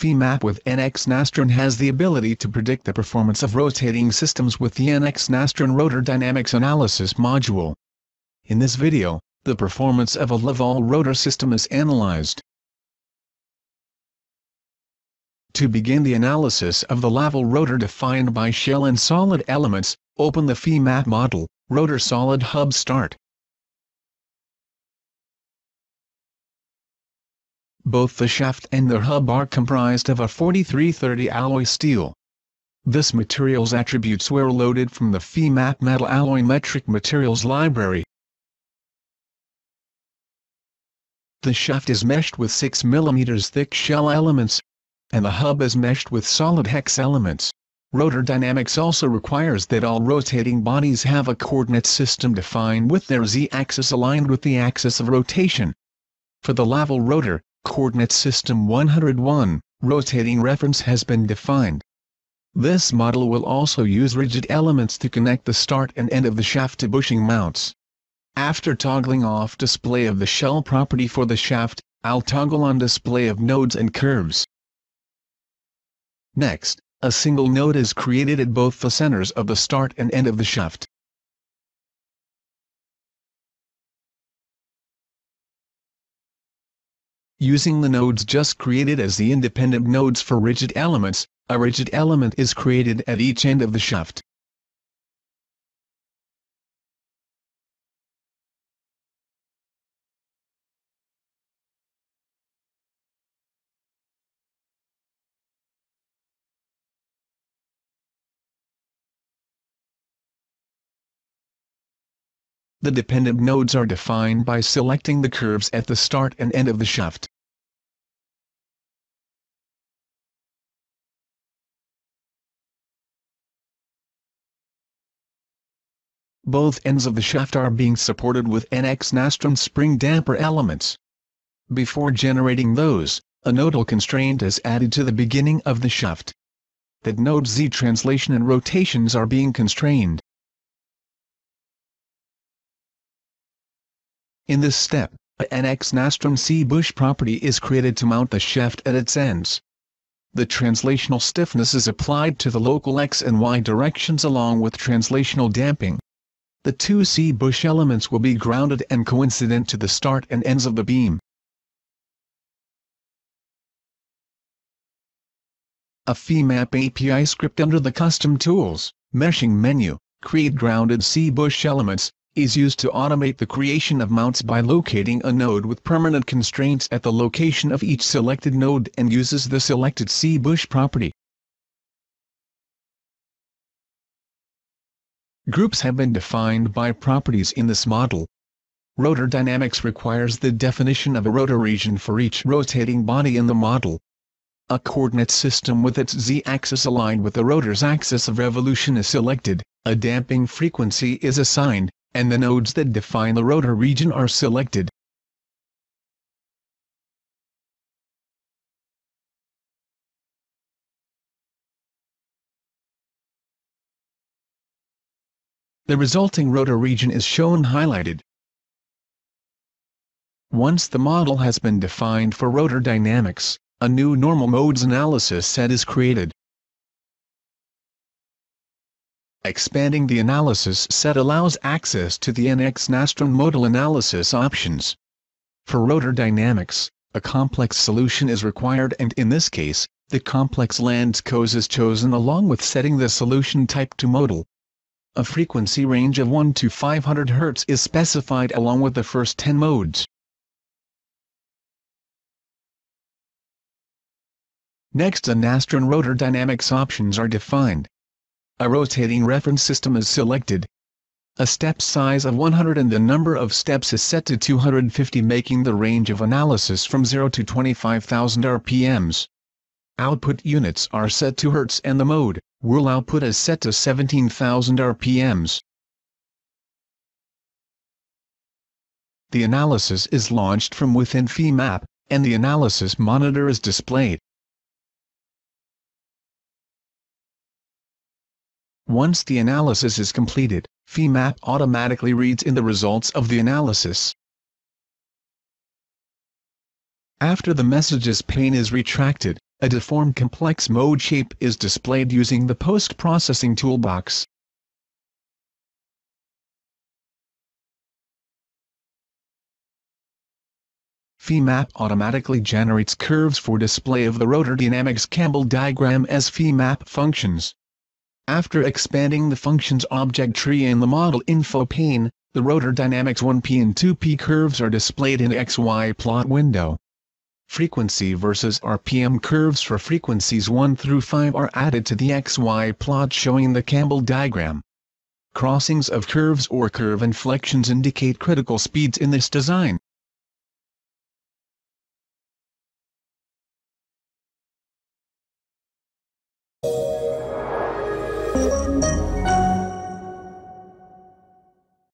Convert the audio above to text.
Femap with NX Nastran has the ability to predict the performance of rotating systems with the NX Nastran Rotor Dynamics Analysis module. In this video, the performance of a Laval rotor system is analyzed. To begin the analysis of the Laval rotor defined by shell and solid elements, open the Femap model, Rotor Solid Hub Start. Both the shaft and the hub are comprised of a 4330 alloy steel. This material's attributes were loaded from the Femap Metal Alloy Metric Materials Library. The shaft is meshed with 6 mm thick shell elements, and the hub is meshed with solid hex elements. Rotor dynamics also requires that all rotating bodies have a coordinate system defined with their z-axis aligned with the axis of rotation. For the Laval rotor, coordinate system 101, rotating reference has been defined. This model will also use rigid elements to connect the start and end of the shaft to bushing mounts. After toggling off display of the shell property for the shaft, I'll toggle on display of nodes and curves. Next, a single node is created at both the centers of the start and end of the shaft. Using the nodes just created as the independent nodes for rigid elements, a rigid element is created at each end of the shaft. The dependent nodes are defined by selecting the curves at the start and end of the shaft. Both ends of the shaft are being supported with NX Nastran spring damper elements. Before generating those, a nodal constraint is added to the beginning of the shaft. That node's Z translation and rotations are being constrained. In this step, a NX Nastran C-bush property is created to mount the shaft at its ends. The translational stiffness is applied to the local X and Y directions along with translational damping. The two C-bush elements will be grounded and coincident to the start and ends of the beam. A Femap API script under the Custom Tools, Meshing menu, Create Grounded C-bush Elements, is used to automate the creation of mounts by locating a node with permanent constraints at the location of each selected node and uses the selected C-bush property. Groups have been defined by properties in this model. Rotor dynamics requires the definition of a rotor region for each rotating body in the model. A coordinate system with its z-axis aligned with the rotor's axis of revolution is selected, a damping frequency is assigned, and the nodes that define the rotor region are selected. The resulting rotor region is shown highlighted. Once the model has been defined for rotor dynamics, a new normal modes analysis set is created. Expanding the analysis set allows access to the NX Nastran modal analysis options. For rotor dynamics, a complex solution is required, and in this case, the complex Landscos is chosen along with setting the solution type to modal. A frequency range of 1 to 500 Hz is specified along with the first 10 modes. Next, a Nastran rotor dynamics options are defined. A rotating reference system is selected. A step size of 100 and the number of steps is set to 250, making the range of analysis from 0 to 25,000 RPMs. Output units are set to Hz and the mode, whirl output is set to 17,000 RPMs. The analysis is launched from within Femap, and the analysis monitor is displayed. Once the analysis is completed, Femap automatically reads in the results of the analysis. After the messages pane is retracted, a deformed complex mode shape is displayed using the post-processing toolbox. Femap automatically generates curves for display of the rotor dynamics Campbell diagram as Femap functions. After expanding the functions object tree in the model info pane, the rotor dynamics 1P and 2P curves are displayed in XY plot window. Frequency versus RPM curves for frequencies 1 through 5 are added to the XY plot showing the Campbell diagram. Crossings of curves or curve inflections indicate critical speeds in this design.